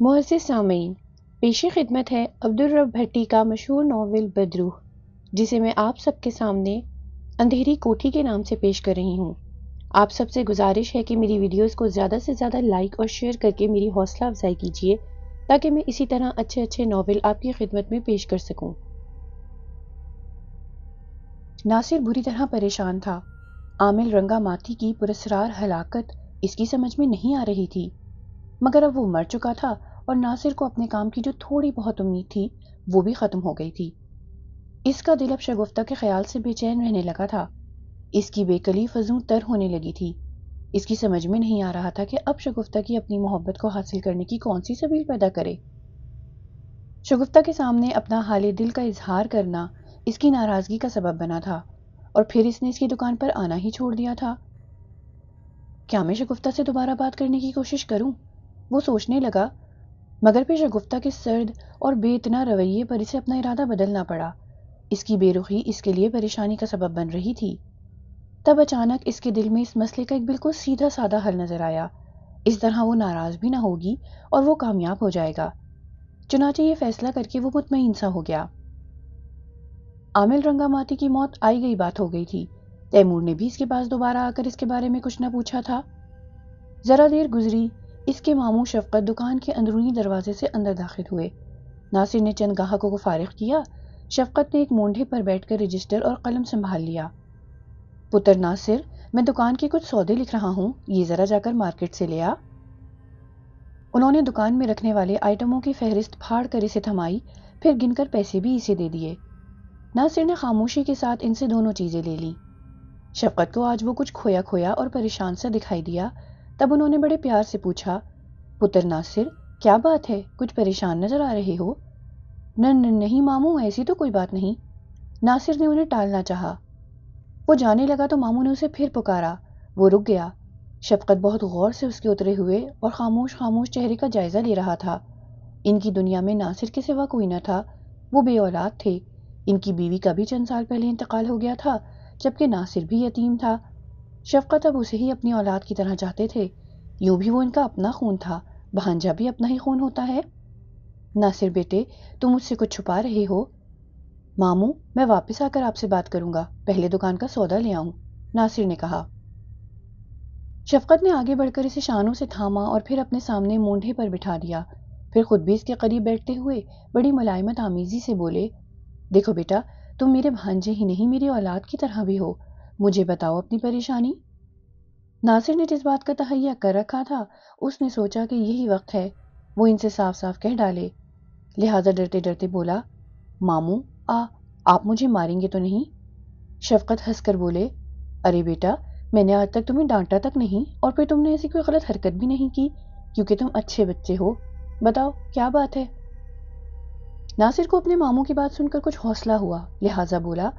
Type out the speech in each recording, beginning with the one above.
معزز سامعین، پیش خدمت ہے عبدالرب بھٹی کا مشہور ناول بدروح، جسے میں آپ سب کے سامنے اندھیری کوٹھی کے نام سے پیش کر رہی ہوں۔ آپ سب سے گزارش ہے کہ میری ویڈیوز کو زیادہ سے زیادہ لائک اور شیئر کر کے میری حوصلہ افزائی کیجیے تاکہ میں اسی طرح اچھے اچھے ناول آپ کی خدمت میں پیش کر سکوں۔ ناصر بری طرح پریشان تھا۔ عامل رنگا ماتی کی پراسرار ہلاکت اس کی سمجھ میں نہیں آ رہی تھی، مگر اب وہ مر چکا تھا اور ناصر کو اپنے کام کی جو تھوڑی بہت امید تھی وہ بھی ختم ہو گئی تھی۔ اس کا دل اب شگفتہ کے خیال سے بے چین رہنے لگا تھا۔ اس کی بے کلی فزوں تر ہونے لگی تھی۔ اس کی سمجھ میں نہیں آ رہا تھا کہ اب شگفتہ کی اپنی محبت کو حاصل کرنے کی کون سی سبیل پیدا کرے۔ شگفتہ کے سامنے اپنا حال دل کا اظہار کرنا اس کی ناراضگی کا سبب بنا تھا، اور پھر اس نے اس کی دکان پر آنا ہی چھوڑ دیا تھا۔ کیا میں شگفتہ سے دوبارہ بات کرنے کی کوشش کروں؟ وہ سوچنے لگا، مگر پھر شگفتہ کے سرد اور بے اتنا رویے پر اسے اپنا ارادہ بدلنا پڑا۔ اس کی بے رخی اس کے لیے پریشانی کا سبب بن رہی تھی۔ تب اچانک اس کے دل میں اس مسئلے کا ایک بالکل سیدھا سادہ حل نظر آیا۔ اس طرح وہ ناراض بھی نہ ہوگی اور وہ کامیاب ہو جائے گا۔ چنانچہ یہ فیصلہ کر کے وہ مطمئن سا ہو گیا۔ عامل رنگا ماتی کی موت آئی گئی بات ہو گئی تھی۔ تیمور نے بھی اس کے پاس دوبارہ آ کر اس کے بارے میں کچھ نہ پوچھا تھا۔ ذرا دیر گزری، اس کے ماموں شفقت دکان کے اندرونی دروازے سے اندر داخل ہوئے۔ ناصر نے چند گاہکوں کو فارغ کیا۔ شفقت نے ایک مونڈھے پر بیٹھ کر رجسٹر اور قلم سنبھال لیا۔ پتر ناصر، میں دکان کے کچھ سودے لکھ رہا ہوں، یہ ذرا جا کر مارکیٹ سے لے آ۔ انہوں نے دکان میں رکھنے والے آئٹموں کی فہرست پھاڑ کر اسے تھمائی، پھر گن کر پیسے بھی اسے دے دیے۔ ناصر نے خاموشی کے ساتھ ان سے دونوں چیزیں لے لیں۔ شفقت کو آج وہ کچھ کھویا کھویا اور پریشان سا دکھائی دیا۔ تب انہوں نے بڑے پیار سے پوچھا، پتر ناصر، کیا بات ہے؟ کچھ پریشان نظر آ رہے ہو؟ نہیں ماموں، ایسی تو کوئی بات نہیں۔ ناصر نے انہیں ٹالنا چاہا۔ وہ جانے لگا تو ماموں نے اسے پھر پکارا۔ وہ رک گیا۔ شفقت بہت غور سے اس کے اترے ہوئے اور خاموش خاموش چہرے کا جائزہ لے رہا تھا۔ ان کی دنیا میں ناصر کے سوا کوئی نہ تھا۔ وہ بے اولاد تھے۔ ان کی بیوی کا بھی چند سال پہلے انتقال ہو گیا تھا، جبکہ ناصر بھی یتیم تھا۔ شفقت اب اسے ہی اپنی اولاد کی طرح چاہتے تھے۔ یوں بھی وہ ان کا اپنا خون تھا، بھانجا بھی اپنا ہی خون ہوتا ہے۔ ناصر بیٹے، تم مجھ سے کچھ چھپا رہے ہو؟ ماموں، میں واپس آ کر آپ سے بات کروں گا، پہلے دکان کا سودا لے آؤں، ناصر نے کہا۔ شفقت نے آگے بڑھ کر اسے شانوں سے تھاما اور پھر اپنے سامنے مونڈھے پر بٹھا دیا۔ پھر خود بھی اس کے قریب بیٹھتے ہوئے بڑی ملائمت آمیزی سے بولے، دیکھو بیٹا، تم میرے بھانجے ہی نہیں، میری اولاد کی طرح بھی ہو۔ مجھے بتاؤ اپنی پریشانی۔ ناصر نے جس بات کا تہیہ کر رکھا تھا، اس نے سوچا کہ یہی وقت ہے وہ ان سے صاف صاف کہہ ڈالے، لہٰذا ڈرتے ڈرتے بولا، ماموں، آپ مجھے ماریں گے تو نہیں؟ شفقت ہنس کر بولے، ارے بیٹا، میں نے آج تک تمہیں ڈانٹا تک نہیں، اور پھر تم نے ایسی کوئی غلط حرکت بھی نہیں کی، کیونکہ تم اچھے بچے ہو۔ بتاؤ کیا بات ہے؟ ناصر کو اپنے ماموں کی بات سن کر کچھ حوصلہ ہوا، لہٰذا بولا،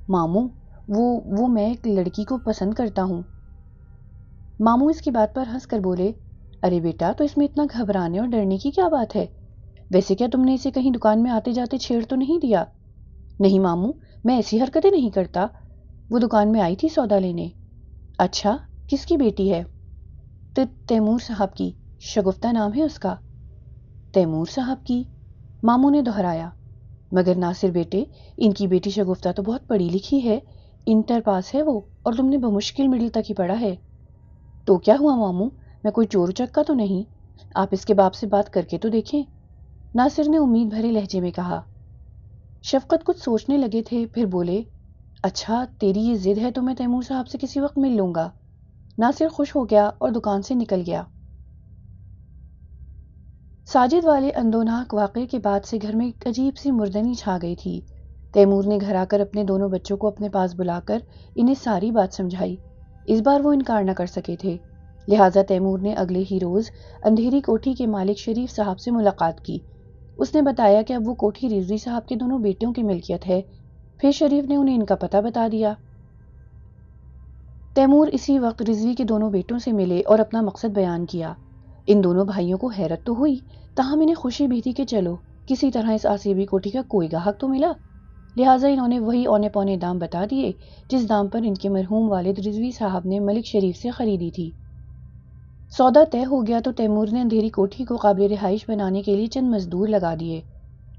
ماموں، وہ میں ایک لڑکی کو پسند کرتا ہوں۔ ماموں اس کی بات پر ہنس کر بولے، ارے بیٹا، تو اس میں اتنا گھبرانے اور ڈرنے کی کیا بات ہے؟ ویسے کیا تم نے اسے کہیں دکان میں آتے جاتے چھیڑ تو نہیں دیا؟ نہیں ماموں، میں ایسی حرکتیں نہیں کرتا۔ وہ دکان میں آئی تھی سودا لینے۔ اچھا، کس کی بیٹی ہے؟ تیمور صاحب کی، شگفتہ نام ہے اس کا۔ تیمور صاحب کی، ماموں نے دہرایا، مگر ناصر بیٹے، ان کی بیٹی شگفتہ تو بہت پڑھی لکھی ہے، انٹر پاس ہے وہ، اور تم نے بمشکل مڈل تک ہی پڑھا ہے۔ تو کیا ہوا ماموں، میں کوئی چور چکا تو نہیں؟ آپ اس کے باپ سے بات کر کے تو دیکھیں، ناصر نے امید بھرے لہجے میں کہا۔ شفقت کچھ سوچنے لگے تھے، پھر بولے، اچھا تیری یہ ضد ہے تو میں تیمور صاحب سے کسی وقت مل لوں گا۔ ناصر خوش ہو گیا اور دکان سے نکل گیا۔ ساجد والے اندوناک واقعے کے بعد سے گھر میں ایک عجیب سی مردنی چھا گئی تھی۔ تیمور نے گھر آ کر اپنے دونوں بچوں کو اپنے پاس بلا کر انہیں ساری بات سمجھائی۔ اس بار وہ انکار نہ کر سکے تھے، لہٰذا تیمور نے اگلے ہی روز اندھیری کوٹھی کے مالک شریف صاحب سے ملاقات کی۔ اس نے بتایا کہ اب وہ کوٹھی رضوی صاحب کے دونوں بیٹوں کی ملکیت ہے۔ پھر شریف نے انہیں ان کا پتہ بتا دیا۔ تیمور اسی وقت رضوی کے دونوں بیٹوں سے ملے اور اپنا مقصد بیان کیا۔ ان دونوں بھائیوں کو حیرت تو ہوئی، تاہم انہیں خوشی بھی تھی کہ چلو کسی طرح اس آسیبی کوٹھی کا کوئی گاہک تو ملا، لہٰذا انہوں نے وہی اونے پونے دام بتا دیے جس دام پر ان کے مرحوم والد رضوی صاحب نے ملک شریف سے خریدی تھی۔ سودا طے ہو گیا تو تیمور نے اندھیری کوٹھی کو قابل رہائش بنانے کے لیے چند مزدور لگا دیے۔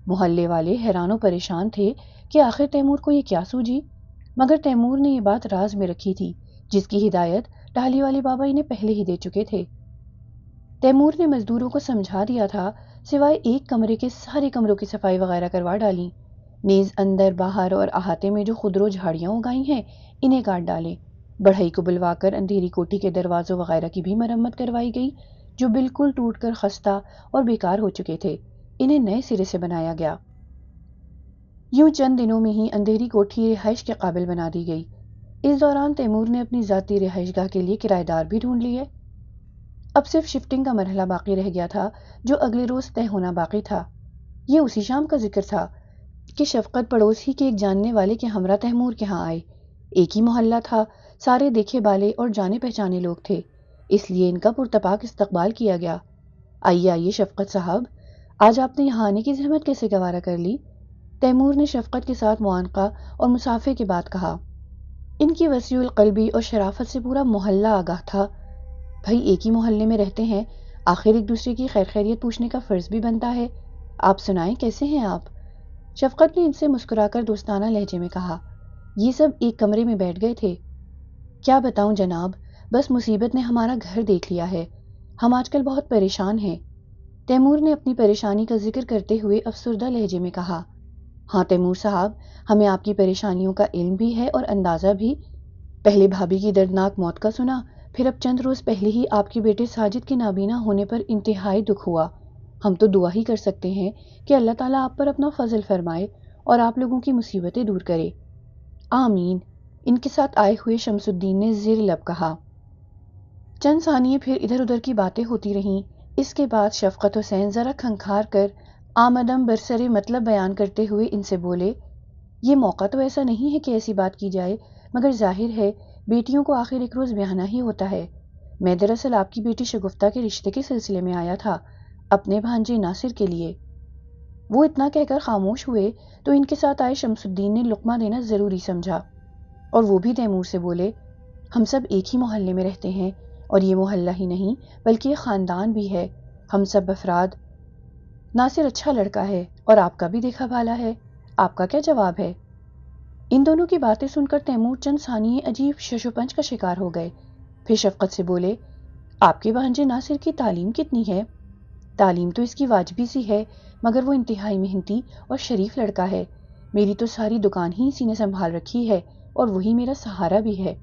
محلے والے حیران و پریشان تھے کہ آخر تیمور کو یہ کیا سوجی، مگر تیمور نے یہ بات راز میں رکھی تھی، جس کی ہدایت ٹہلی والے بابا انہیں پہلے ہی دے چکے تھے۔ تیمور نے مزدوروں کو سمجھا دیا تھا، سوائے ایک کمرے کے سارے کمروں کی صفائی وغیرہ کروا ڈالیں، نیز اندر باہر اور احاطے میں جو خضر و جھاڑیاں اگائی ہیں انہیں کاٹ ڈالیں۔ بڑھئی کو بلوا کر اندھیری کوٹھی کے دروازوں وغیرہ کی بھی مرمت کروائی گئی، جو بالکل ٹوٹ کر خستہ اور بیکار ہو چکے تھے، انہیں نئے سرے سے بنایا گیا۔ یوں چند دنوں میں ہی اندھیری کوٹھی رہائش کے قابل بنا دی گئی۔ اس دوران تیمور نے اپنی ذاتی رہائش گاہ کے لیے کرایہ دار بھی ڈھونڈ لیے۔ اب صرف شفٹنگ کا مرحلہ باقی رہ گیا تھا، جو اگلے روز طے ہونا باقی تھا۔ یہ اسی شام کا ذکر تھا کہ شفقت پڑوس ہی کے ایک جاننے والے کے ہمراہ تیمور کے ہاں آئے۔ ایک ہی محلہ تھا، سارے دیکھے بالے اور جانے پہچانے لوگ تھے، اس لیے ان کا پرتپاک استقبال کیا گیا۔ آئیے آئیے شفقت صاحب، آج آپ نے یہاں آنے کی زحمت کیسے گوارا کر لی؟ تیمور نے شفقت کے ساتھ معانقہ اور مسافے کے بعد کہا۔ ان کی وسیع القلبی اور شرافت سے پورا محلہ آگاہ تھا۔ بھائی ایک ہی محلے میں رہتے ہیں، آخر ایک دوسرے کی خیر خیریت پوچھنے کا فرض بھی بنتا ہے۔ آپ سنائیں کیسے ہیں آپ؟ شفقت نے ان سے مسکرا کر دوستانہ لہجے میں کہا۔ یہ سب ایک کمرے میں بیٹھ گئے تھے۔ کیا بتاؤں جناب، بس مصیبت نے ہمارا گھر دیکھ لیا ہے، ہم آج کل بہت پریشان ہیں۔ تیمور نے اپنی پریشانی کا ذکر کرتے ہوئے افسردہ لہجے میں کہا۔ ہاں تیمور صاحب، ہمیں آپ کی پریشانیوں کا علم بھی ہے اور اندازہ بھی۔ پہلے بھابھی کی دردناک موت کا سنا، پھر اب چند روز پہلے ہی آپ کے بیٹے ساجد کے نابینا ہونے پر انتہائی دکھ ہوا۔ ہم تو دعا ہی کر سکتے ہیں کہ اللہ تعالیٰ آپ پر اپنا فضل فرمائے اور آپ لوگوں کی مصیبتیں دور کرے۔ آمین، ان کے ساتھ آئے ہوئے شمس الدین نے زیر لب کہا۔ چند ثانیے پھر ادھر ادھر کی باتیں ہوتی رہیں۔ اس کے بعد شفقت حسین ذرا کھنکھار کر آمدم برسر مطلب بیان کرتے ہوئے ان سے بولے، یہ موقع تو ایسا نہیں ہے کہ ایسی بات کی جائے، مگر ظاہر ہے بیٹیوں کو آخر ایک روز بیاہنا ہی ہوتا ہے۔ میں دراصل آپ کی بیٹی شگفتہ کے رشتے کے سلسلے میں آیا تھا، اپنے بھانجے ناصر کے لیے۔ وہ اتنا کہہ کر خاموش ہوئے تو ان کے ساتھ آئے شمس الدین نے لقمہ دینا ضروری سمجھا، اور وہ بھی تیمور سے بولے، ہم سب ایک ہی محلے میں رہتے ہیں، اور یہ محلہ ہی نہیں بلکہ یہ خاندان بھی ہے، ہم سب افراد۔ ناصر اچھا لڑکا ہے اور آپ کا بھی دیکھا بھالا ہے، آپ کا کیا جواب ہے؟ ان دونوں کی باتیں سن کر تیمور چند ثانیے عجیب ششوپنج کا شکار ہو گئے، پھر شفقت سے بولے، آپ کے بھانجے ناصر کی تعلیم کتنی ہے؟ تعلیم تو اس کی واجبی سی ہے، مگر وہ انتہائی محنتی اور شریف لڑکا ہے، میری تو ساری دکان ہی اسی نے سنبھال رکھی ہے اور وہی میرا سہارا بھی ہے۔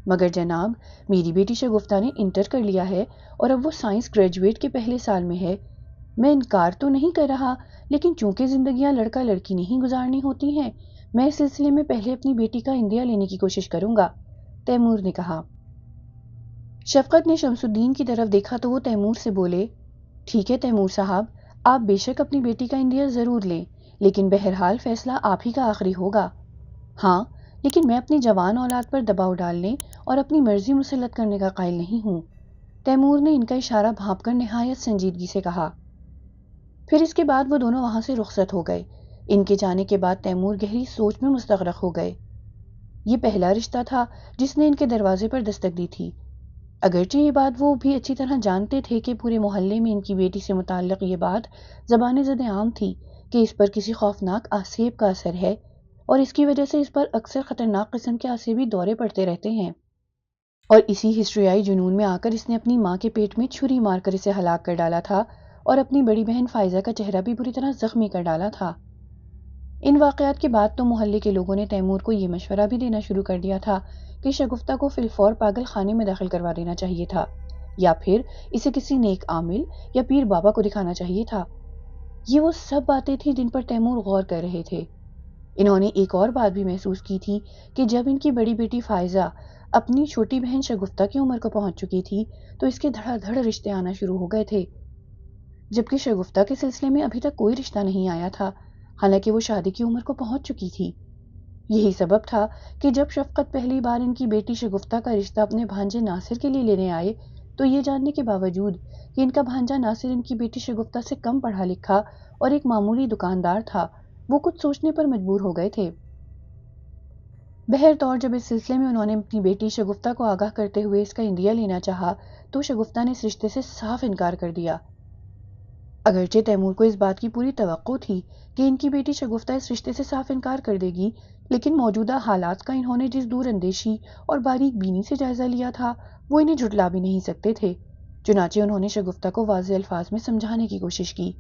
مگر جناب، میری بیٹی شگفتہ نے انٹر کر لیا ہے اور اب وہ سائنس گریجویٹ کے پہلے سال میں ہے۔ میں انکار تو نہیں کر رہا، لیکن چونکہ زندگیاں لڑکا لڑکی نہیں گزارنی ہوتی ہیں، میں اس سلسلے میں پہلے اپنی بیٹی کا عندیہ لینے کی کوشش کروں گا، تیمور نے کہا۔ شفقت نے شمس الدین کی طرف دیکھا تو وہ تیمور سے بولے، ٹھیک ہے تیمور صاحب، آپ بے شک اپنی بیٹی کا عندیہ ضرور لیں، لیکن بہرحال فیصلہ آپ ہی کا آخری ہوگا۔ ہاں، لیکن میں اپنی جوان اولاد پر دباؤ ڈالنے اور اپنی مرضی مسلط کرنے کا قائل نہیں ہوں، تیمور نے ان کا اشارہ بھانپ کر نہایت سنجیدگی سے کہا۔ پھر اس کے بعد وہ دونوں وہاں سے رخصت ہو گئے۔ ان کے جانے کے بعد تیمور گہری سوچ میں مستغرق ہو گئے۔ یہ پہلا رشتہ تھا جس نے ان کے دروازے پر دستک دی تھی۔ اگرچہ یہ بات وہ بھی اچھی طرح جانتے تھے کہ پورے محلے میں ان کی بیٹی سے متعلق یہ بات زبان زد عام تھی کہ اس پر کسی خوفناک آسیب کا اثر ہے، اور اس کی وجہ سے اس پر اکثر خطرناک قسم کے آسیبی دورے پڑتے رہتے ہیں، اور اسی ہسٹریائی جنون میں آ کر اس نے اپنی ماں کے پیٹ میں چھری مار کر اسے ہلاک کر ڈالا تھا، اور اپنی بڑی بہن فائزہ کا چہرہ بھی بری طرح زخمی کر ڈالا تھا۔ ان واقعات کے بعد تو محلے کے لوگوں نے تیمور کو یہ مشورہ بھی دینا شروع کر دیا تھا کہ شگفتہ کو فی الفور پاگل خانے میں داخل کروا دینا چاہیے تھا، یا پھر اسے کسی نیک عامل یا پیر بابا کو دکھانا چاہیے تھا۔ یہ وہ سب باتیں تھیں جن پر تیمور غور کر رہے تھے۔ انہوں نے ایک اور بات بھی محسوس کی تھی کہ جب ان کی بڑی بیٹی فائزہ اپنی چھوٹی بہن شگفتہ کی عمر کو پہنچ چکی تھی تو اس کے دھڑا دھڑ رشتے آنا شروع ہو گئے تھے، جبکہ شگفتہ کے سلسلے میں ابھی تک کوئی رشتہ نہیں آیا تھا، حالانکہ وہ شادی کی عمر کو پہنچ چکی تھی۔ یہی سبب تھا کہ جب شفقت پہلی بار ان کی بیٹی شگفتہ کا رشتہ اپنے بھانجے ناصر کے لیے لینے آئے تو یہ جاننے کے باوجود کہ ان کا بھانجا ناصر ان کی بیٹی شگفتہ سے کم پڑھا لکھا اور ایک معمولی دکاندار تھا، وہ کچھ سوچنے پر مجبور ہو گئے تھے۔ بہرطور جب اس سلسلے میں انہوں نے اپنی بیٹی شگفتہ کو آگاہ کرتے ہوئے اس کا عندیہ لینا چاہا تو شگفتہ نے اس رشتے سے صاف انکار کر دیا۔ اگرچہ تیمور کو اس بات کی پوری توقع تھی کہ ان کی بیٹی شگفتہ اس رشتے سے صاف انکار کر دے گی، لیکن موجودہ حالات کا انہوں نے جس دور اندیشی اور باریک بینی سے جائزہ لیا تھا وہ انہیں جھٹلا بھی نہیں سکتے تھے۔ چنانچہ انہوں نے شگفتہ کو واضح الفاظ میں سمجھانے کی کوشش کی۔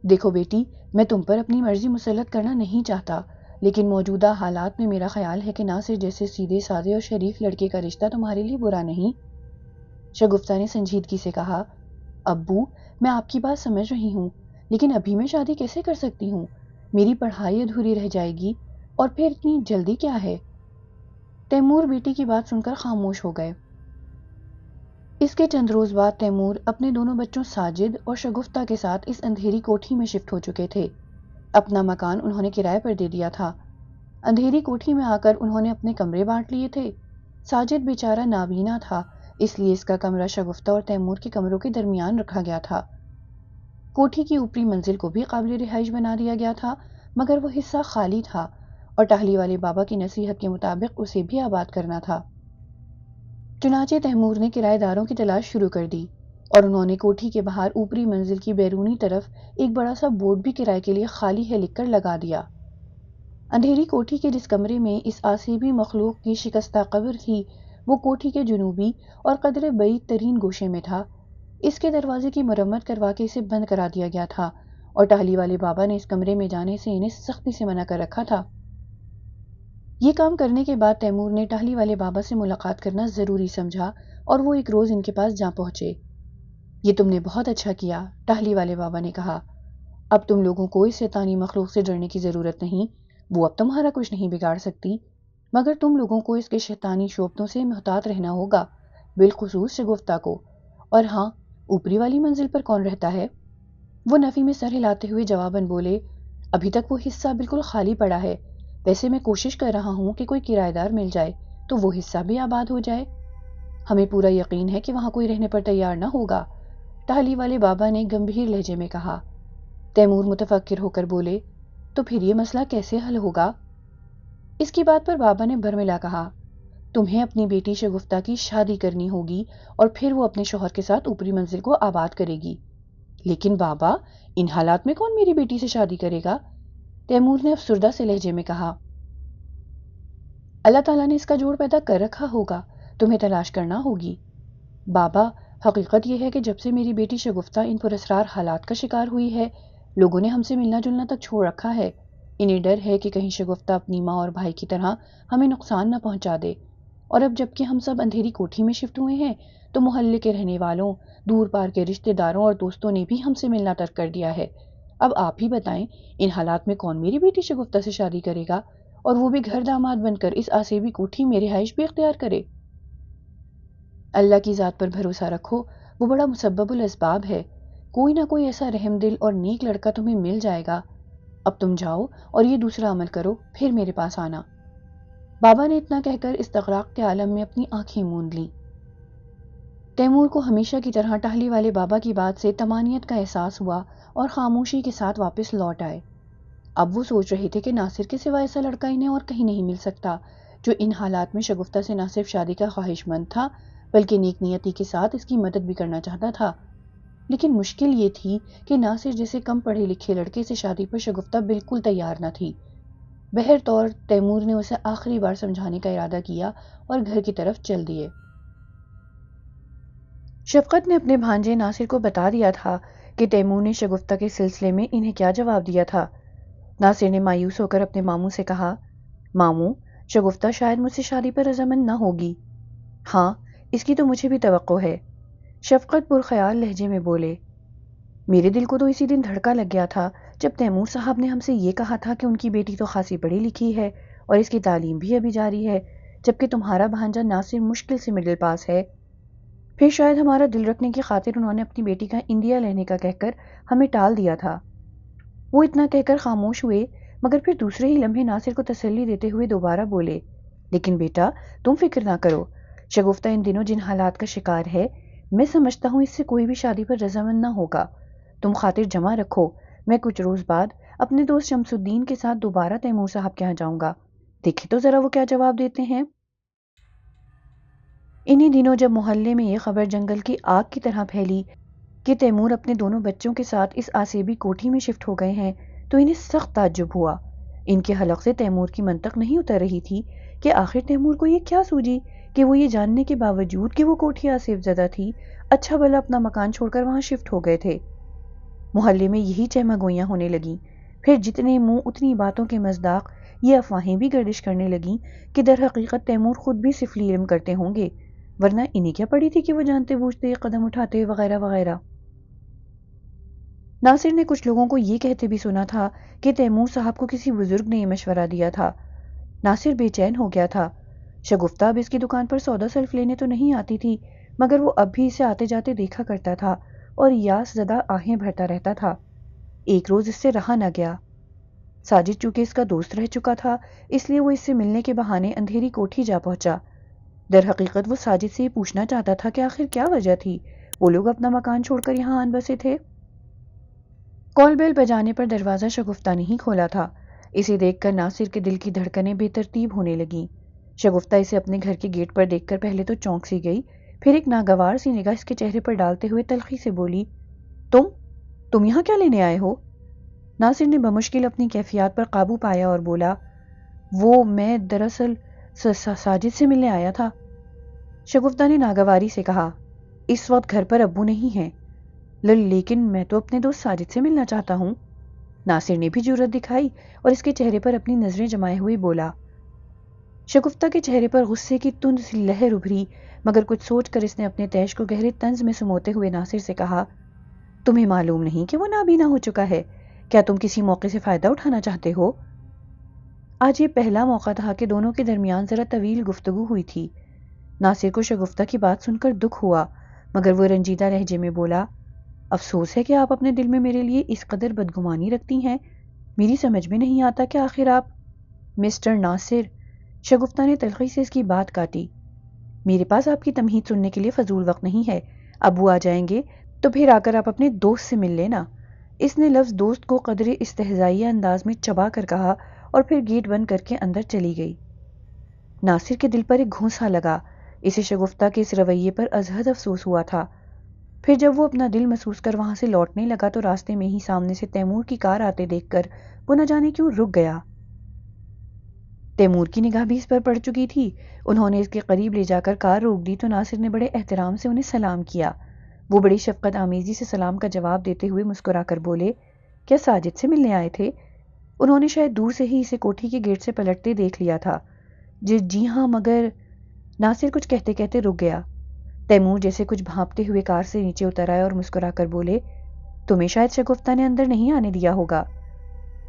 دیکھو بیٹی، میں تم پر اپنی مرضی مسلط کرنا نہیں چاہتا، لیکن موجودہ حالات میں میرا خیال ہے کہ ناصر جیسے سیدھے سادے اور شریف لڑکے کا رشتہ تمہارے لیے برا نہیں۔ شگفتہ نے سنجیدگی سے کہا، ابو، میں آپ کی بات سمجھ رہی ہوں، لیکن ابھی میں شادی کیسے کر سکتی ہوں؟ میری پڑھائی ادھوری رہ جائے گی، اور پھر اتنی جلدی کیا ہے؟ تیمور بیٹی کی بات سن کر خاموش ہو گئے۔ اس کے چند روز بعد تیمور اپنے دونوں بچوں ساجد اور شگفتہ کے ساتھ اس اندھیری کوٹھی میں شفٹ ہو چکے تھے۔ اپنا مکان انہوں نے کرائے پر دے دیا تھا۔ اندھیری کوٹھی میں آ کر انہوں نے اپنے کمرے بانٹ لیے تھے۔ ساجد بیچارہ نابینا تھا، اس لیے اس کا کمرہ شگفتہ اور تیمور کے کمروں کے درمیان رکھا گیا تھا۔ کوٹھی کی اوپری منزل کو بھی قابل رہائش بنا دیا گیا تھا، مگر وہ حصہ خالی تھا اور ٹہلی والے بابا کی نصیحت کے مطابق اسے بھی آباد کرنا تھا۔ چنانچہ تیمور نے کرایہ داروں کی تلاش شروع کر دی اور انہوں نے کوٹھی کے باہر اوپری منزل کی بیرونی طرف ایک بڑا سا بورڈ بھی کرائے کے لیے خالی ہے لکھ کر لگا دیا۔ اندھیری کوٹھی کے جس کمرے میں اس آسیبی مخلوق کی شکستہ قبر تھی وہ کوٹھی کے جنوبی اور قدرے بعید ترین گوشے میں تھا۔ اس کے دروازے کی مرمت کروا کے اسے بند کرا دیا گیا تھا اور ٹہلی والے بابا نے اس کمرے میں جانے سے انہیں سختی سے منع کر رکھا تھا۔ یہ کام کرنے کے بعد تیمور نے ٹہلی والے بابا سے ملاقات کرنا ضروری سمجھا اور وہ ایک روز ان کے پاس جا پہنچے۔ یہ تم نے بہت اچھا کیا، ٹہلی والے بابا نے کہا۔ اب تم لوگوں کو اس شیطانی مخلوق سے ڈرنے کی ضرورت نہیں، وہ اب تمہارا کچھ نہیں بگاڑ سکتی، مگر تم لوگوں کو اس کے شیطانی شوبتوں سے محتاط رہنا ہوگا، بالخصوص شگفتہ کو۔ اور ہاں، اوپری والی منزل پر کون رہتا ہے؟ وہ نفی میں سر ہلاتے ہوئے جواباً بولے، ابھی تک وہ حصہ بالکل خالی پڑا ہے، ویسے میں کوشش کر رہا ہوں کہ کوئی کرایہ دار مل جائے تو وہ حصہ بھی آباد ہو جائے۔ ہمیں پورا یقین ہے کہ وہاں کوئی رہنے پر تیار نہ ہوگا، ٹہلی والے بابا نے گمبھیر لہجے میں کہا۔ تیمور متفکر ہو کر بولے، تو پھر یہ مسئلہ کیسے حل ہوگا؟ اس کی بات پر بابا نے برملا کہا، تمہیں اپنی بیٹی شگفتہ کی شادی کرنی ہوگی اور پھر وہ اپنے شوہر کے ساتھ اوپری منزل کو آباد کرے گی۔ لیکن بابا، ان حالات میں کون میری بیٹی سے شادی کرے گا؟ تیمور نے افسردہ سے لہجے میں کہا، اللہ تعالیٰ نے اس کا جوڑ پیدا کر رکھا ہوگا، تمہیں تلاش کرنا ہوگی۔ بابا، حقیقت یہ ہے کہ جب سے میری بیٹی شگفتہ ان پراسرار حالات کا شکار ہوئی ہے، لوگوں نے ہم سے ملنا جلنا تک چھوڑ رکھا ہے۔ انہیں ڈر ہے کہ کہیں شگفتہ اپنی ماں اور بھائی کی طرح ہمیں نقصان نہ پہنچا دے، اور اب جب کہ ہم سب اندھیری کوٹھی میں شفٹ ہوئے ہیں تو محلے کے رہنے والوں، دور پار کے رشتہ داروں اور دوستوں نے بھی ہم سے ملنا ترک کر دیا ہے۔ اب آپ ہی بتائیں، ان حالات میں کون میری بیٹی شگفتہ سے شادی کرے گا، اور وہ بھی گھر داماد بن کر اس آسیبی کوٹھی میں رہائش بھی اختیار کرے؟ اللہ کی ذات پر بھروسہ رکھو، وہ بڑا مسبب الاسباب ہے، کوئی نہ کوئی ایسا رحم دل اور نیک لڑکا تمہیں مل جائے گا۔ اب تم جاؤ اور یہ دوسرا عمل کرو، پھر میرے پاس آنا۔ بابا نے اتنا کہہ کر استغراق کے عالم میں اپنی آنکھیں موند لیں۔ تیمور کو ہمیشہ کی طرح ٹہلی والے بابا کی بات سے طمانینت کا احساس ہوا اور خاموشی کے ساتھ واپس لوٹ آئے۔ اب وہ سوچ رہے تھے کہ ناصر کے سوا ایسا لڑکا انہیں اور کہیں نہیں مل سکتا جو ان حالات میں شگفتہ سے نہ صرف شادی کا خواہش مند تھا بلکہ نیک نیتی کے ساتھ اس کی مدد بھی کرنا چاہتا تھا۔ لیکن مشکل یہ تھی کہ ناصر جیسے کم پڑھے لکھے لڑکے سے شادی پر شگفتہ بالکل تیار نہ تھی۔ بہر طور تیمور نے اسے آخری بار سمجھانے کا ارادہ کیا اور گھر کی طرف چل دیے۔ شفقت نے اپنے بھانجے ناصر کو بتا دیا تھا کہ تیمور نے شگفتہ کے سلسلے میں انہیں کیا جواب دیا تھا۔ ناصر نے مایوس ہو کر اپنے ماموں سے کہا، ماموں، شگفتہ شاید مجھ سے شادی پر رضامند نہ ہوگی۔ ہاں، اس کی تو مجھے بھی توقع ہے، شفقت پرخیال لہجے میں بولے۔ میرے دل کو تو اسی دن دھڑکا لگ گیا تھا جب تیمور صاحب نے ہم سے یہ کہا تھا کہ ان کی بیٹی تو خاصی پڑھی لکھی ہے اور اس کی تعلیم بھی ابھی جاری ہے، جبکہ تمہارا بھانجا ناصر مشکل سے مڈل پاس ہے۔ پھر شاید ہمارا دل رکھنے کی خاطر انہوں نے اپنی بیٹی کا انڈیا لینے کا کہہ کر ہمیں ٹال دیا تھا۔ وہ اتنا کہہ کر خاموش ہوئے، مگر پھر دوسرے ہی لمحے ناصر کو تسلی دیتے ہوئے دوبارہ بولے، لیکن بیٹا، تم فکر نہ کرو، شگفتہ ان دنوں جن حالات کا شکار ہے، میں سمجھتا ہوں اس سے کوئی بھی شادی پر رضامند نہ ہوگا۔ تم خاطر جمع رکھو، میں کچھ روز بعد اپنے دوست شمس الدین کے ساتھ دوبارہ تیمور صاحب کے یہاں جاؤں گا، دیکھیں تو ذرا وہ کیا جواب دیتے ہیں۔ انہی دنوں جب محلے میں یہ خبر جنگل کی آگ کی طرح پھیلی کہ تیمور اپنے دونوں بچوں کے ساتھ اس آسیبی کوٹھی میں شفٹ ہو گئے ہیں تو انہیں سخت تعجب ہوا۔ ان کے حلق سے تیمور کی منطق نہیں اتر رہی تھی کہ آخر تیمور کو یہ کیا سوجی کہ وہ یہ جاننے کے باوجود کہ وہ کوٹھی آسیب زدہ تھی اچھا بھلا اپنا مکان چھوڑ کر وہاں شفٹ ہو گئے تھے۔ محلے میں یہی چہمگوئیاں ہونے لگیں، پھر جتنے منہ اتنی باتوں کے مصداق یہ افواہیں بھی گردش کرنے لگیں کہ در حقیقت تیمور خود بھی سفلی علم کرتے ہوں گے، ورنہ انہیں کیا پڑی تھی کہ وہ جانتے بوجھتے قدم اٹھاتے وغیرہ وغیرہ۔ ناصر نے کچھ لوگوں کو یہ کہتے بھی سنا تھا کہ تیمور صاحب کو کسی بزرگ نے یہ مشورہ دیا تھا۔ ناصر بے چین ہو گیا تھا۔ شگفتہ اب اس کی دکان پر سودا سلف لینے تو نہیں آتی تھی، مگر وہ اب بھی اسے آتے جاتے دیکھا کرتا تھا اور یاس زدہ آہیں بھرتا رہتا تھا۔ ایک روز اس سے رہا نہ گیا۔ ساجد چونکہ اس کا دوست رہ چکا تھا، اس لیے وہ اس سے ملنے کے بہانے اندھیری کوٹھی جا پہنچا۔ در حقیقت وہ ساجد سے یہ پوچھنا چاہتا تھا کہ آخر کیا وجہ تھی وہ لوگ اپنا مکان چھوڑ کر یہاں آن بسے تھے۔ کال بیل بجانے پر دروازہ شگفتہ نہیں کھولا تھا۔ اسے دیکھ کر ناصر کے دل کی دھڑکنیں بے ترتیب ہونے لگیں۔ شگفتہ اسے اپنے گھر کے گیٹ پر دیکھ کر پہلے تو چونک سی گئی، پھر ایک ناگوار سی نگاہ اس کے چہرے پر ڈالتے ہوئے تلخی سے بولی، تم یہاں کیا لینے آئے ہو؟ ناصر نے بمشکل اپنی کیفیات پر قابو پایا اور بولا، وہ میں دراصل ساجد سے ملنے آیا تھا۔ شگفتہ نے ناگواری سے کہا، اس وقت گھر پر ابو نہیں ہیں، لیکن میں تو اپنے دوست ساجد سے ملنا چاہتا ہوں۔ ناصر نے بھی جرأت دکھائی اور اس کے چہرے پر اپنی نظریں جمائے ہوئے بولا۔ شگفتہ کے چہرے پر غصے کی تند سی لہر ابھری، مگر کچھ سوچ کر اس نے اپنے تیش کو گہرے طنز میں سموتے ہوئے ناصر سے کہا، تمہیں معلوم نہیں کہ وہ نابینا ہو چکا ہے؟ کیا تم کسی موقع سے فائدہ اٹھانا چاہتے ہو؟ آج یہ پہلا موقع تھا کہ دونوں کے درمیان ذرا طویل گفتگو ہوئی تھی۔ ناصر کو شگفتہ کی بات سن کر دکھ ہوا، مگر وہ رنجیدہ لہجے میں بولا، افسوس ہے کہ آپ اپنے دل میں میرے لیے اس قدر بدگمانی رکھتی ہیں۔ میری سمجھ میں نہیں آتا کہ آخر آپ… مسٹر ناصر، شگفتہ نے تلخی سے اس کی بات کاٹی، میرے پاس آپ کی تمہید سننے کے لیے فضول وقت نہیں ہے۔ ابو آ جائیں گے تو پھر آ کر آپ اپنے دوست سے مل لینا۔ اس نے لفظ دوست کو قدرے استہزائیہ انداز میں چبا کر کہا اور پھر گیٹ بند کر کے اندر چلی گئی۔ ناصر کے دل پر ایک گھونسا لگا، اسے شگفتہ کے اس رویے پر ازحد افسوس ہوا تھا۔ پھر جب وہ اپنا دل محسوس کر وہاں سے لوٹنے لگا تو راستے میں ہی سامنے سے تیمور کی کار آتے دیکھ کر وہ نہ جانے کیوں رک گیا۔ تیمور کی نگاہ بھی اس پر پڑ چکی تھی۔ انہوں نے اس کے قریب لے جا کر کار روک دی تو ناصر نے بڑے احترام سے انہیں سلام کیا۔ وہ بڑی شفقت آمیزی سے سلام کا جواب دیتے ہوئے مسکرا کر بولے، کیا ساجد سے ملنے آئے تھے؟ انہوں نے شاید دور سے ہی اسے کوٹھی کے گیٹ سے پلٹتے دیکھ لیا تھا۔ جی ہاں، مگر… ناصر کچھ کہتے کہتے رک گیا۔ تیمور جیسے کچھ بھانپتے ہوئے کار سے نیچے اتر آئے اور مسکرا کر بولے، تمہیں شاید شگفتہ نے اندر نہیں آنے دیا ہوگا۔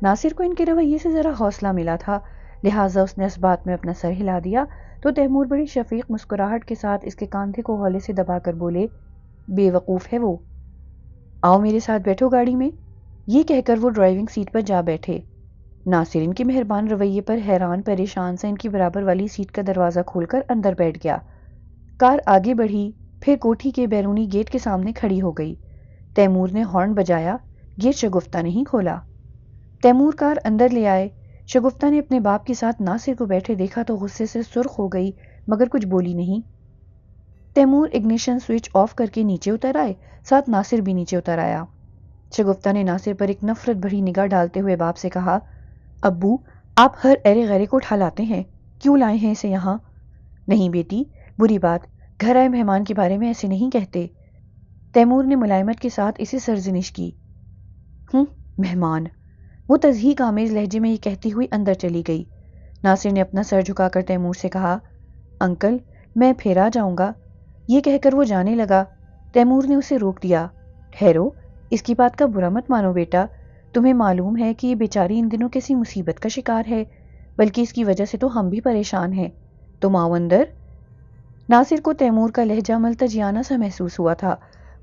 ناصر کو ان کے رویے سے ذرا حوصلہ ملا تھا، لہٰذا اس نے اس بات میں اپنا سر ہلا دیا تو تیمور بڑی شفیق مسکراہٹ کے ساتھ اس کے کاندھے کو ہولے سے دبا کر بولے، بے وقوف ہے وہ، آؤ میرے ساتھ بیٹھو گاڑی میں۔ یہ کہہ کر وہ ڈرائیونگ سیٹ پر جا بیٹھے۔ ناصر ان کے مہربان رویے پر حیران پریشان سے ان کی برابر والی سیٹ کا دروازہ کھول کر اندر بیٹھ گیا۔ کار آگے بڑھی، پھر کوٹھی کے بیرونی گیٹ کے سامنے کھڑی ہو گئی۔ تیمور نے ہارن بجایا، گیٹ شگفتہ نہیں کھولا۔ تیمور کار اندر لے آئے۔ شگفتہ نے اپنے باپ کے ساتھ ناصر کو بیٹھے دیکھا تو غصے سے سرخ ہو گئی، مگر کچھ بولی نہیں۔ تیمور اگنیشن سوئچ آف کر کے نیچے اتر آئے، ساتھ ناصر بھی نیچے اتر آیا۔ شگفتہ نے ناصر پر ایک نفرت بھری نگاہ ڈالتے ہوئے باپ سے کہا، ابو، آپ ہر ایرے غیرے کو اٹھا لاتے ہیں، کیوں لائے ہیں اسے یہاں؟ نہیں بیٹی، بری بات، گھر آئے مہمان کے بارے میں ایسے نہیں کہتے۔ تیمور نے ملائمت کے ساتھ اسے سرزنش کی۔ مہمان، وہ تضحیک آمیز لہجے میں یہ کہتی ہوئی اندر چلی گئی۔ ناصر نے اپنا سر جھکا کر تیمور سے کہا، انکل، میں پھر آ جاؤں گا۔ یہ کہہ کر وہ جانے لگا۔ تیمور نے اسے روک دیا۔ ٹھہرو، اس کی بات کا برا مت مانو بیٹا، تمہیں معلوم ہے کہ یہ بیچاری ان دنوں کیسی مصیبت کا شکار ہے، بلکہ اس کی وجہ سے تو ہم بھی پریشان ہیں۔ تم آؤ اندر۔ ناصر کو تیمور کا لہجہ ملتجیانہ سا محسوس ہوا تھا۔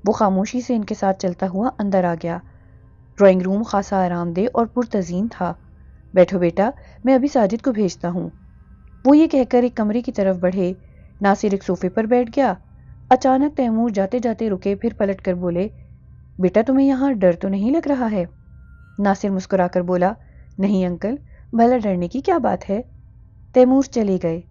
وہ خاموشی سے ان کے ساتھ چلتا ہوا اندر آ گیا۔ ڈرائنگ روم خاصا آرام دہ اور پرتزئین تھا۔ بیٹھو بیٹا، میں ابھی ساجد کو بھیجتا ہوں۔ وہ یہ کہہ کر ایک کمرے کی طرف بڑھے۔ ناصر ایک صوفے پر بیٹھ گیا۔ اچانک تیمور جاتے جاتے رکے، پھر پلٹ کر بولے، بیٹا تمہیں یہاں ڈر تو نہیں لگ رہا ہے؟ ناصر مسکرا کر بولا، نہیں انکل، بھلا ڈرنے کی کیا بات ہے۔ تیمور چلے گئے۔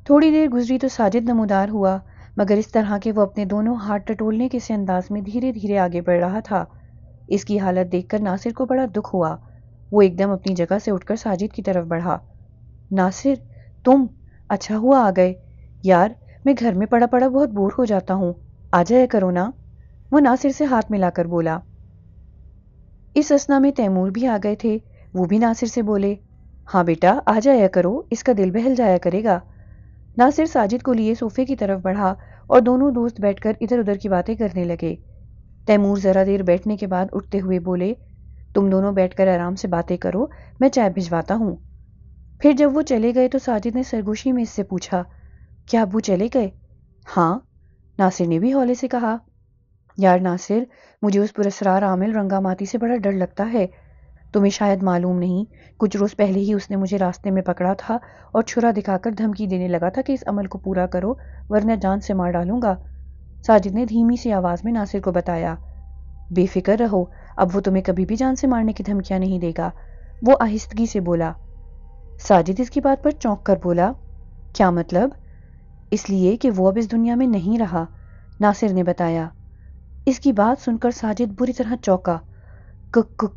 تھوڑی دیر گزری تو ساجد نمودار ہوا، مگر اس طرح کہ وہ اپنے دونوں ہاتھ ٹٹولنے کے سے انداز میں دھیرے دھیرے آگے بڑھ رہا تھا۔ اس کی حالت دیکھ کر ناصر کو بڑا دکھ ہوا۔ وہ ایک دم اپنی جگہ سے اٹھ کر ساجد کی طرف بڑھا۔ ناصر، تم؟ اچھا ہوا آ گئے۔ یار، میں گھر میں پڑا پڑا بہت بور ہو جاتا ہوں، آ جایا کرو نا، وہ ناصر سے ہاتھ ملا کر بولا۔ اس اثنا میں تیمور بھی آ گئے تھے، وہ بھی ناصر سے بولے، ہاں بیٹا آ جایا کرو، اس کا دل بہل جایا کرے گا۔ ناصر ساجد کو لیے صوفے کی طرف بڑھا اور دونوں دوست بیٹھ کر ادھر ادھر کی باتیں کرنے لگے۔ تیمور ذرا دیر بیٹھنے کے بعد اٹھتے ہوئے بولے، تم دونوں بیٹھ کر آرام سے باتیں کرو، میں چائے بھجواتا ہوں۔ پھر جب وہ چلے گئے تو ساجد نے سرگوشی میں اس سے پوچھا، کیا ابو چلے گئے؟ ہاں، ناصر نے بھی ہولے سے کہا۔ یار ناصر، مجھے اس پراسرار عامل رنگا ماتی سے بڑا ڈر لگتا ہے۔ تمہیں شاید معلوم نہیں، کچھ روز پہلے ہی اس نے مجھے راستے میں پکڑا تھا اور چھرا دکھا کر دھمکی دینے لگا تھا کہ اس عمل کو پورا کرو ورنہ جان سے مار ڈالوں گا۔ ساجد نے دھیمی سی آواز میں ناصر کو بتایا۔ بے فکر رہو، اب وہ تمہیں کبھی بھی جان سے مارنے کی دھمکیاں نہیں دے گا، وہ آہستگی سے بولا۔ ساجد اس کی بات پر چونک کر بولا، کیا مطلب؟ اس لیے کہ وہ اب اس دنیا میں نہیں رہا، ناصر نے بتایا۔ اس کی بات سن کر ساجد بری طرح چونکا۔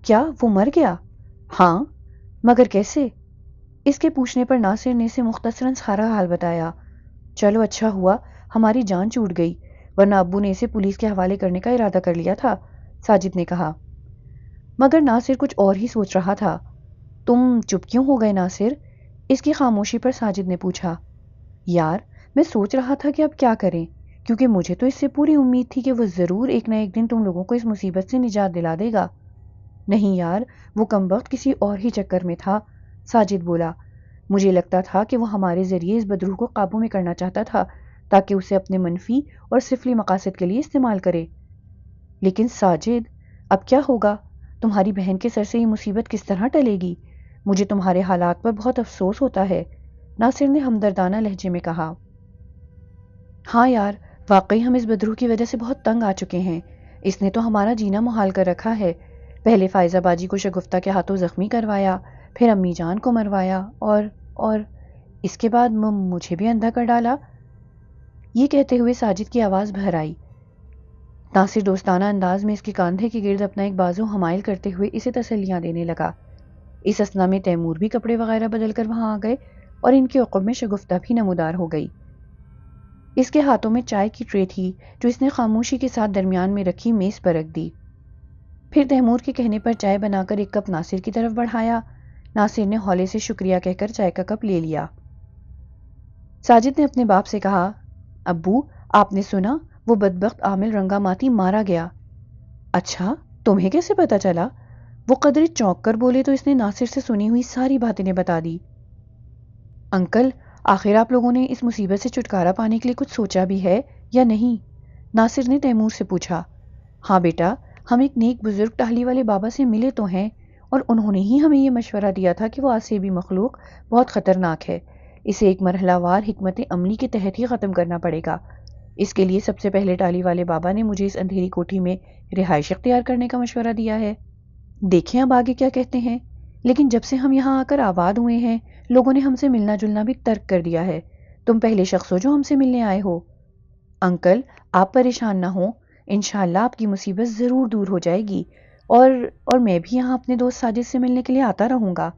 کیا وہ مر گیا؟ ہاں، مگر کیسے؟ اس کے پوچھنے پر ناصر نے اسے مختصراً سارا حال بتایا۔ چلو اچھا ہوا ہماری جان چھوٹ گئی، ورنہ ابو نے اسے پولیس کے حوالے کرنے کا ارادہ کر لیا تھا، ساجد نے کہا۔ مگر ناصر کچھ اور ہی سوچ رہا تھا۔ تم چپ کیوں ہو گئے ناصر؟ اس کی خاموشی پر ساجد نے پوچھا۔ یار، میں سوچ رہا تھا کہ اب کیا کریں، کیونکہ مجھے تو اس سے پوری امید تھی کہ وہ ضرور ایک نہ ایک دن تم لوگوں کو اس مصیبت سے نجات دلا دے گا۔ نہیں یار، وہ کمبخت کسی اور ہی چکر میں تھا، ساجد بولا۔ مجھے لگتا تھا کہ وہ ہمارے ذریعے اس بدروح کو قابو میں کرنا چاہتا تھا تاکہ اسے اپنے منفی اور سفلی مقاصد کے لیے استعمال کرے۔ لیکن ساجد، اب کیا ہوگا؟ تمہاری بہن کے سر سے یہ مصیبت کس طرح ٹلے گی؟ مجھے تمہارے حالات پر بہت افسوس ہوتا ہے، ناصر نے ہمدردانہ لہجے میں کہا۔ ہاں یار، واقعی ہم اس بدروح کی وجہ سے بہت تنگ آ چکے ہیں، اس نے تو ہمارا جینا محال کر رکھا ہے۔ پہلے فائزہ باجی کو شگفتہ کے ہاتھوں زخمی کروایا، پھر امی جان کو مروایا اور اس کے بعد مجھے بھی اندھا کر ڈالا۔ یہ کہتے ہوئے ساجد کی آواز بھر آئی۔ ناصر دوستانہ انداز میں اس کے کاندھے کے گرد اپنا ایک بازو حمائل کرتے ہوئے اسے تسلیاں دینے لگا۔ اس اثنا میں تیمور بھی کپڑے وغیرہ بدل کر وہاں آ گئے اور ان کے عقب میں شگفتہ بھی نمودار ہو گئی۔ اس کے ہاتھوں میں چائے کی ٹرے تھی جو اس نے خاموشی کے ساتھ درمیان میں رکھی میز پر رکھ دی۔ پھر تیمور کے کہنے پر چائے بنا کر ایک کپ ناصر کی طرف بڑھایا۔ ناصر نے ہولے سے شکریہ کہہ کر چائے کا کپ لے لیا۔ ساجد نے اپنے باپ سے کہا، ابو، آپ نے سنا وہ بدبخت عامل رنگا ماتی مارا گیا؟ اچھا، تمہیں کیسے پتا چلا؟ وہ قدرے چونک کر بولے تو اس نے ناصر سے سنی ہوئی ساری باتیں بتا دی۔ انکل، آخر آپ لوگوں نے اس مصیبت سے چھٹکارا پانے کے لیے کچھ سوچا بھی ہے یا نہیں؟ ناصر نے تیمور سے پوچھا۔ ہاں بیٹا، ہم ایک نیک بزرگ ٹہلی والے بابا سے ملے تو ہیں، اور انہوں نے ہی ہمیں یہ مشورہ دیا تھا کہ وہ آسیبی مخلوق بہت خطرناک ہے، اسے ایک مرحلہ وار حکمت عملی کے تحت ہی ختم کرنا پڑے گا۔ اس کے لیے سب سے پہلے ٹالی والے بابا نے مجھے اس اندھیری کوٹھی میں رہائش اختیار کرنے کا مشورہ دیا ہے۔ دیکھیں اب آگے کیا کہتے ہیں، لیکن جب سے ہم یہاں آ کر آباد ہوئے ہیں لوگوں نے ہم سے ملنا جلنا بھی ترک کر دیا ہے۔ تم پہلے شخص ہو جو ہم سے ملنے آئے ہو۔ انکل، آپ پریشان نہ ہوں، انشاءاللہ آپ کی مصیبت ضرور دور ہو جائے گی، اور میں بھی یہاں اپنے دوست ساجد سے ملنے کے لیے آتا رہوں گا،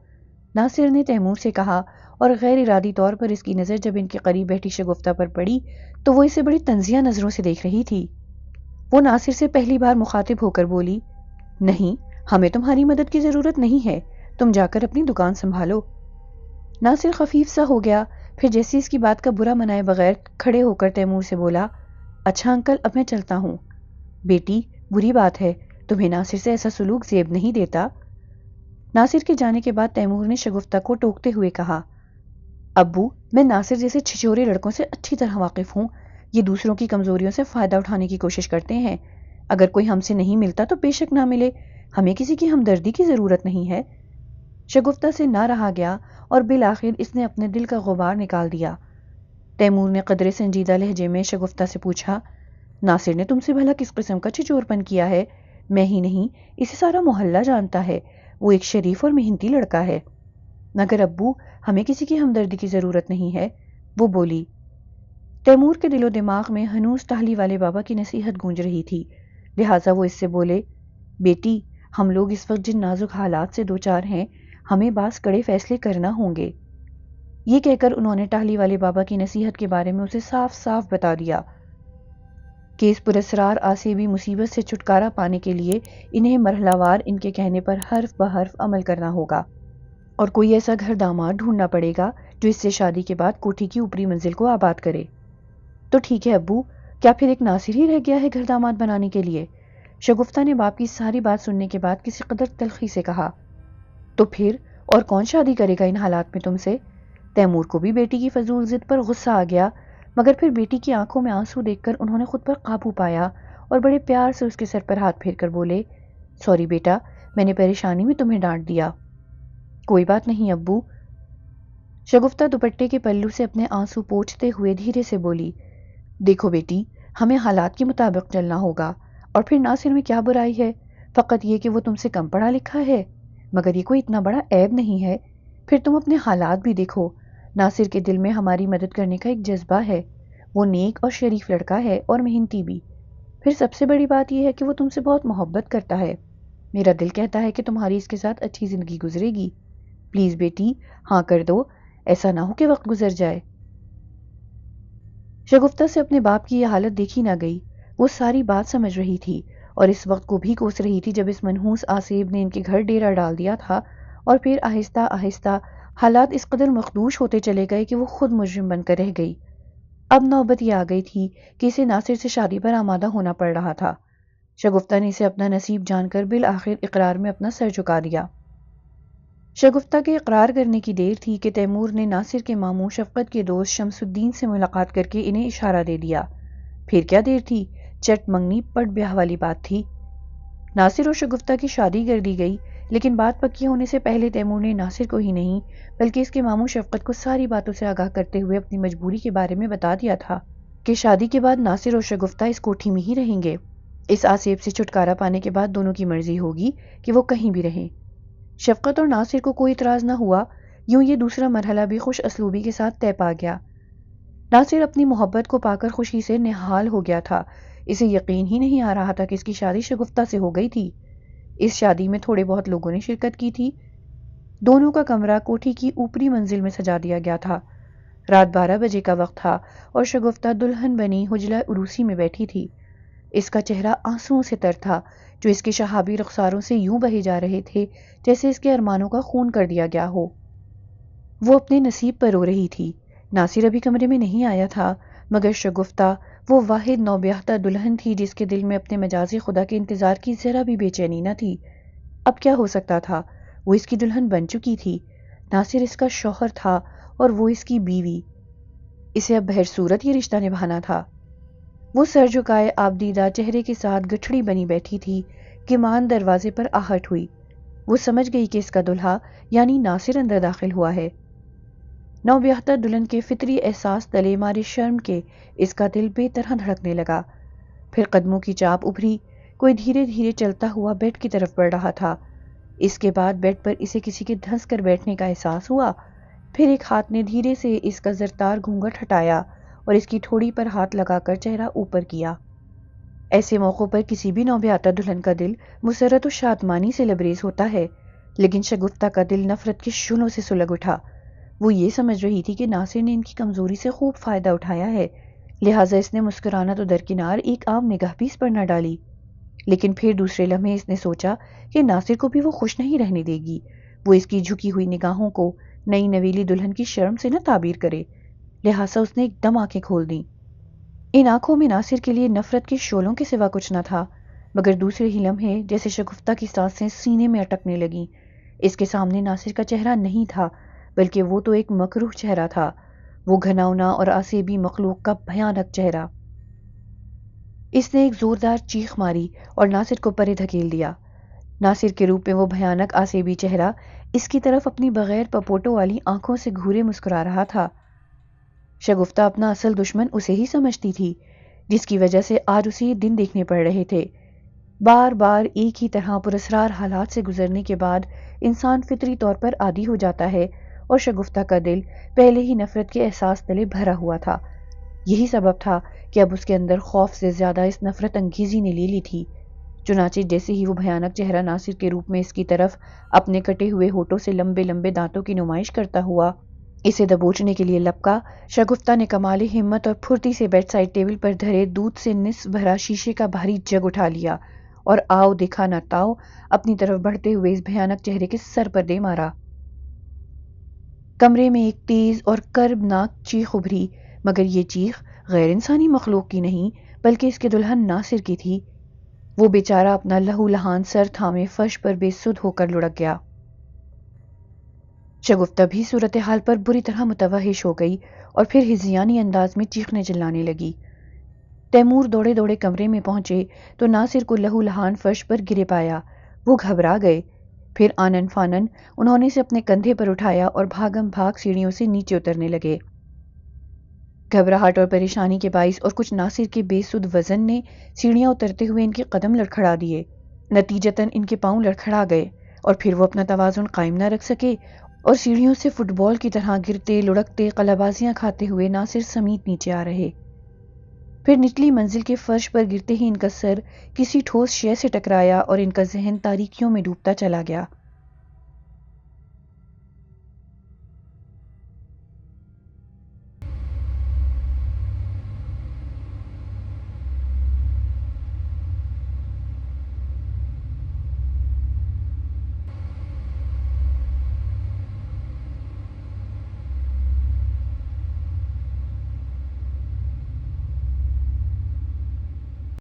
ناصر نے تیمور سے کہا، اور غیر ارادی طور پر اس کی نظر جب ان کے قریب بیٹھی شگفتہ پر پڑی تو وہ اسے بڑی طنزیہ نظروں سے دیکھ رہی تھی۔ وہ ناصر سے پہلی بار مخاطب ہو کر بولی، نہیں، ہمیں تمہاری مدد کی ضرورت نہیں ہے، تم جا کر اپنی دکان سنبھالو۔ ناصر خفیف سا ہو گیا، پھر جیسے اس کی بات کا برا منائے بغیر کھڑے ہو کر تیمور سے بولا، اچھا انکل، اب میں چلتا ہوں۔ بیٹی، بری بات ہے، تمہیں ناصر سے ایسا سلوک زیب نہیں دیتا۔ ناصر کے جانے کے بعد تیمور نے شگفتہ کو ٹوکتے ہوئے کہا، ابو، میں ناصر جیسے چھچورے لڑکوں سے اچھی طرح واقف ہوں، یہ دوسروں کی کمزوریوں سے فائدہ اٹھانے کی کوشش کرتے ہیں، اگر کوئی ہم سے نہیں ملتا تو بے شک نہ ملے، ہمیں کسی کی ہمدردی کی ضرورت نہیں ہے۔ شگفتہ سے نہ رہا گیا اور بالآخر اس نے اپنے دل کا غبار نکال دیا۔ تیمور نے قدرے سنجیدہ لہجے میں شگفتہ سے پوچھا، ناصر نے تم سے بھلا کس قسم کا چھچور پن کیا ہے؟ میں ہی نہیں، اسے سارا محلہ جانتا ہے، وہ ایک شریف اور محنتی لڑکا ہے۔ مگر ابو، ہمیں کسی کی ہمدردی کی ضرورت نہیں ہے، وہ بولی۔ تیمور کے دل و دماغ میں ہنوز ٹہلی والے بابا کی نصیحت گونج رہی تھی، لہٰذا وہ اس سے بولے، بیٹی ہم لوگ اس وقت جن نازک حالات سے دوچار ہیں، ہمیں بعض کڑے فیصلے کرنا ہوں گے۔ یہ کہہ کر انہوں نے ٹہلی والے بابا کی نصیحت کے بارے میں اسے صاف صاف بتا دیا کہ اس پراسرار آسیبی مصیبت سے چھٹکارا پانے کے لیے انہیں مرحلہ وار ان کے کہنے پر حرف بحرف عمل کرنا ہوگا، اور کوئی ایسا گھر داماد ڈھونڈنا پڑے گا جو اس سے شادی کے بعد کوٹھی کی اوپری منزل کو آباد کرے۔ تو ٹھیک ہے ابو، کیا پھر ایک ناصر ہی رہ گیا ہے گھر داماد بنانے کے لیے؟ شگفتہ نے باپ کی ساری بات سننے کے بعد کسی قدر تلخی سے کہا۔ تو پھر اور کون شادی کرے گا ان حالات میں تم سے؟ تیمور کو بھی بیٹی کی فضول ضد پر غصہ آ گیا، مگر پھر بیٹی کی آنکھوں میں آنسو دیکھ کر انہوں نے خود پر قابو پایا اور بڑے پیار سے اس کے سر پر ہاتھ پھیر کر بولے، سوری بیٹا، میں نے پریشانی میں تمہیں ڈانٹ دیا۔ کوئی بات نہیں ابو۔ شگفتہ دوپٹے کے پلو سے اپنے آنسو پوچھتے ہوئے دھیرے سے بولی، دیکھو بیٹی، ہمیں حالات کے مطابق چلنا ہوگا، اور پھر ناصر میں کیا برائی ہے؟ فقط یہ کہ وہ تم سے کم پڑھا لکھا ہے، مگر یہ کوئی اتنا بڑا عیب نہیں ہے۔ پھر تم اپنے حالات بھی دیکھو، ناصر کے دل میں ہماری مدد کرنے کا ایک جذبہ ہے، وہ نیک اور شریف لڑکا ہے اور محنتی بھی۔ پھر سب سے بڑی بات یہ ہے کہ وہ تم سے بہت محبت کرتا ہے۔ میرا دل کہتا ہے کہ تمہاری اس کے ساتھ اچھی زندگی گزرے گی۔ پلیز بیٹی ہاں کر دو، ایسا نہ ہو کہ وقت گزر جائے۔ شگفتہ سے اپنے باپ کی یہ حالت دیکھی نہ گئی، وہ ساری بات سمجھ رہی تھی اور اس وقت کو بھی کوس رہی تھی جب اس منحوس آسیب نے ان کے گھر ڈیرا ڈال دیا تھا، اور پھر آہستہ آہستہ حالات اس قدر مخدوش ہوتے چلے گئے کہ وہ خود مجرم بن کر رہ گئی۔ اب نوبت یہ آ گئی تھی کہ اسے ناصر سے شادی پر آمادہ ہونا پڑ رہا تھا۔ شگفتہ نے اسے اپنا نصیب جان کر بالآخر اقرار میں اپنا سر جھکا دیا۔ شگفتہ کے اقرار کرنے کی دیر تھی کہ تیمور نے ناصر کے ماموں شفقت کے دوست شمس الدین سے ملاقات کر کے انہیں اشارہ دے دیا۔ پھر کیا دیر تھی، چٹ منگنی پٹ بیاہ والی بات تھی۔ ناصر اور شگفتہ کی شادی کر دی گئی، لیکن بات پکی ہونے سے پہلے تیمور نے ناصر کو ہی نہیں بلکہ اس کے ماموں شفقت کو ساری باتوں سے آگاہ کرتے ہوئے اپنی مجبوری کے بارے میں بتا دیا تھا کہ شادی کے بعد ناصر اور شگفتہ اس کوٹھی میں ہی رہیں گے۔ اس آسیب سے چھٹکارا پانے کے بعد دونوں کی مرضی ہوگی کہ وہ کہیں بھی رہیں۔ شفقت اور ناصر کو کوئی اعتراض نہ ہوا، یوں یہ دوسرا مرحلہ بھی خوش اسلوبی کے ساتھ طے پا گیا۔ ناصر اپنی محبت کو پا کر خوشی سے نہال ہو گیا تھا، اسے یقین ہی نہیں آ رہا تھا کہ اس کی شادی شگفتہ سے ہو گئی تھی۔ اس شادی میں تھوڑے بہت لوگوں نے شرکت کی تھی۔ دونوں کا کمرہ کوٹھی کی اوپری منزل میں سجا دیا گیا تھا۔ رات 12 بجے کا وقت تھا اور شگفتہ دلہن بنی حجلہ عروسی میں بیٹھی تھی۔ اس کا چہرہ آنسوؤں سے تر تھا جو اس کے شہابی رخساروں سے یوں بہے جا رہے تھے جیسے اس کے ارمانوں کا خون کر دیا گیا ہو۔ وہ اپنے نصیب پر رو رہی تھی۔ ناصر ابھی کمرے میں نہیں آیا تھا، مگر شگفتہ وہ واحد نوبیاہتا دلہن تھی جس کے دل میں اپنے مجازی خدا کے انتظار کی ذرا بھی بے چینی نہ تھی۔ اب کیا ہو سکتا تھا، وہ اس کی دلہن بن چکی تھی، ناصر اس کا شوہر تھا اور وہ اس کی بیوی۔ اسے اب بہر صورت یہ رشتہ نبھانا تھا۔ وہ سر جھکائے آبدیدہ چہرے کے ساتھ گٹھڑی بنی بیٹھی تھی کہ مان دروازے پر آہٹ ہوئی۔ وہ سمجھ گئی کہ اس کا دلہا یعنی ناصر اندر داخل ہوا ہے۔ نوبیاہتا دلہن کے فطری احساس تلے مارے شرم کے اس کا دل بے طرح دھڑکنے لگا۔ پھر قدموں کی چاپ ابھری، کوئی دھیرے دھیرے چلتا ہوا بیڈ کی طرف بڑھ رہا تھا۔ اس کے بعد بیڈ پر اسے کسی کے دھنس کر بیٹھنے کا احساس ہوا۔ پھر ایک ہاتھ نے دھیرے سے اس کا زرتار گھونگھٹ ہٹایا اور اس کی ٹھوڑی پر ہاتھ لگا کر چہرہ اوپر کیا۔ ایسے موقعوں پر کسی بھی نوبیاہتا دلہن کا دل مسرت و شادمانی سے لبریز ہوتا ہے، لیکن شگفتہ کا دل نفرت کے شعلوں سے سلگ اٹھا۔ وہ یہ سمجھ رہی تھی کہ ناصر نے ان کی کمزوری سے خوب فائدہ اٹھایا ہے، لہٰذا اس نے مسکرانا تو درکنار ایک عام نگاہ بھی اس پر نہ ڈالی۔ لیکن پھر دوسرے لمحے اس نے سوچا کہ ناصر کو بھی وہ خوش نہیں رہنے دے گی، وہ اس کی جھکی ہوئی نگاہوں کو نئی نویلی دلہن کی شرم سے نہ تعبیر کرے، لہٰذا اس نے ایک دم آنکھیں کھول دیں۔ ان آنکھوں میں ناصر کے لیے نفرت کے شعلوں کے سوا کچھ نہ تھا، مگر دوسرے ہی لمحے جیسے شگفتہ کی سانسیں سینے میں اٹکنے لگیں۔ اس کے سامنے ناصر کا چہرہ نہیں تھا، بلکہ وہ تو ایک مکروہ چہرہ تھا، وہ گھناؤنا اور آسیبی مخلوق کا بھیانک چہرہ۔ اس نے ایک زوردار چیخ ماری اور ناصر کو پرے دھکیل دیا۔ ناصر کے روپ میں وہ بھیانک آسیبی چہرہ اس کی طرف اپنی بغیر پپوٹوں والی آنکھوں سے گھورے مسکرا رہا تھا۔ شگفتہ اپنا اصل دشمن اسے ہی سمجھتی تھی، جس کی وجہ سے آج اسے یہ دن دیکھنے پڑ رہے تھے۔ بار بار ایک ہی طرح پراسرار حالات سے گزرنے کے بعد انسان فطری طور پر عادی ہو جاتا ہے اور شگفتہ کا دل پہلے ہی نفرت کے احساس تلے بھرا ہوا تھا۔ یہی سبب تھا کہ اب اس کے اندر خوف سے زیادہ اس نفرت انگیزی نے لے لی تھی۔ چنانچہ جیسے ہی وہ بھیانک چہرہ ناصر کے روپ میں اس کی طرف اپنے کٹے ہوئے ہونٹوں سے لمبے لمبے دانتوں کی نمائش کرتا ہوا اسے دبوچنے کے لیے لپکا، شگفتہ نے کمال ہمت اور پھرتی سے بیڈ سائڈ ٹیبل پر دھرے دودھ سے نصف بھرا شیشے کا بھاری جگ اٹھا لیا اور آؤ دیکھا نہ تاؤ اپنی طرف بڑھتے ہوئے اس بھیانک چہرے کے سر پر دے مارا۔ کمرے میں ایک تیز اور کربناک چیخ ابھری، مگر یہ چیخ غیر انسانی مخلوق کی نہیں بلکہ اس کے دلہن ناصر کی تھی۔ وہ بیچارہ اپنا لہو لہان سر تھامے فرش پر بے سدھ ہو کر لڑک گیا۔ شگفتہ بھی صورتحال پر بری طرح متوحش ہو گئی اور پھر ہذیانی انداز میں چیخنے چلانے لگی۔ تیمور دوڑے دوڑے کمرے میں پہنچے تو ناصر کو لہو لہان فرش پر گرے پایا۔ وہ گھبرا گئے، پھر آنن فانن انہوں نے اسے اپنے کندھے پر اٹھایا اور بھاگم بھاگ سیڑھیوں سے نیچے اترنے لگے۔ گھبراہٹ اور پریشانی کے باعث اور کچھ ناصر کے بے سدھ وزن نے سیڑھیاں اترتے ہوئے ان کے قدم لڑکھڑا دیے، نتیجتاً ان کے پاؤں لڑکھڑا گئے اور پھر وہ اپنا توازن قائم نہ رکھ سکے اور سیڑھیوں سے فٹ بال کی طرح گرتے لڑکتے قلابازیاں کھاتے ہوئے ناصر سمیت نیچے آ رہے۔ پھر نچلی منزل کے فرش پر گرتے ہی ان کا سر کسی ٹھوس شے سے ٹکرایا اور ان کا ذہن تاریکیوں میں ڈوبتا چلا گیا۔